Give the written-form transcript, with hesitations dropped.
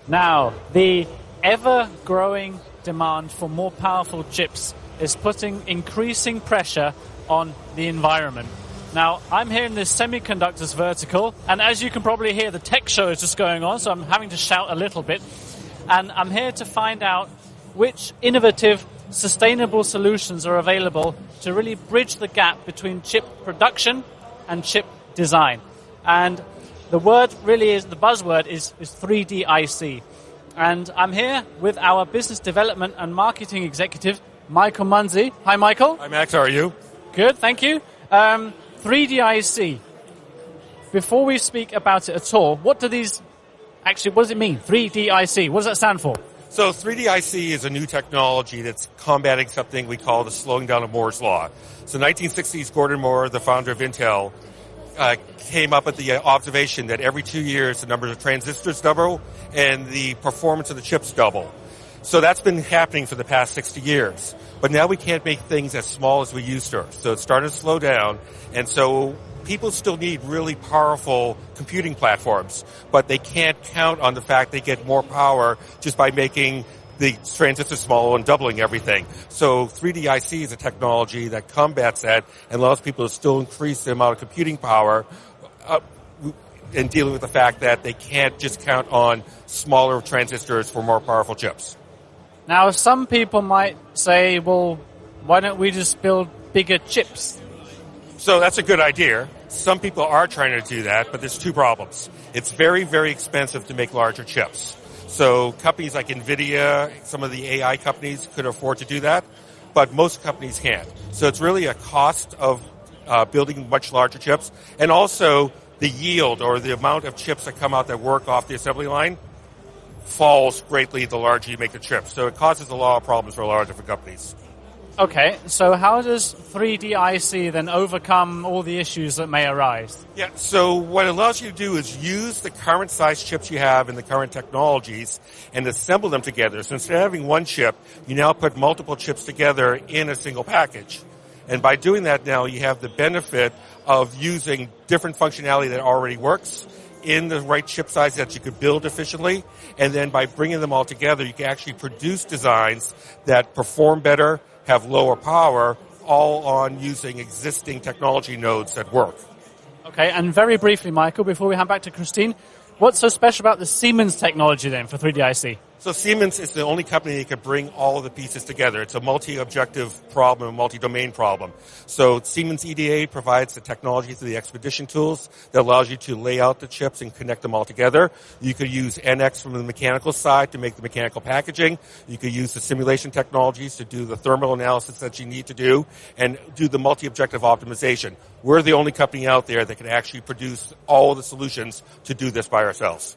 Now, the ever-growing demand for more powerful chips is putting increasing pressure on the environment. Now, I'm here in this semiconductors vertical, and as you can probably hear, the tech show is just going on, so I'm having to shout a little bit. And I'm here to find out which innovative, sustainable solutions are available to really bridge the gap between chip production and chip design. And the buzzword is 3D IC. And I'm here with our business development and marketing executive, Michael Munzy. Hi, Michael. Hi, Max. How are you? Good, thank you. 3D IC. Before we speak about it at all, what does it mean? 3D IC. What does that stand for? So 3D IC is a new technology that's combating something we call the slowing down of Moore's Law. So 1960s, Gordon Moore, the founder of Intel, came up with the observation that every 2 years the numbers of transistors double and the performance of the chips double. So that's been happening for the past 60 years. But now we can't make things as small as we used to. So it started to slow down. And so people still need really powerful computing platforms, but they can't count on the fact they get more power just by making the transistors smaller and doubling everything. So 3D IC is a technology that combats that and allows people to still increase the amount of computing power and dealing with the fact that they can't just count on smaller transistors for more powerful chips. Now, some people might say, well, why don't we just build bigger chips? So that's a good idea. Some people are trying to do that, but there's two problems. It's very, very expensive to make larger chips. So companies like NVIDIA, some of the AI companies could afford to do that, but most companies can't. So it's really a cost of building much larger chips, and also the yield or the amount of chips that come out that work off the assembly line falls greatly the larger you make the chips. So it causes a lot of problems for a lot of different companies. Okay, so how does 3D IC then overcome all the issues that may arise? Yeah, so what it allows you to do is use the current size chips you have and the current technologies and assemble them together. So instead of having one chip, you now put multiple chips together in a single package. And by doing that now, you have the benefit of using different functionality that already works in the right chip size that you could build efficiently. And then by bringing them all together, you can actually produce designs that perform better, have lower power, all on using existing technology nodes that work. Okay, and very briefly, Michael, before we hand back to Christine, what's so special about the Siemens technology then for 3D IC? So Siemens is the only company that can bring all of the pieces together. It's a multi-objective problem, a multi-domain problem. So Siemens EDA provides the technology through the Expedition tools that allows you to lay out the chips and connect them all together. You could use NX from the mechanical side to make the mechanical packaging. You could use the simulation technologies to do the thermal analysis that you need to do and do the multi-objective optimization. We're the only company out there that can actually produce all of the solutions to do this by ourselves.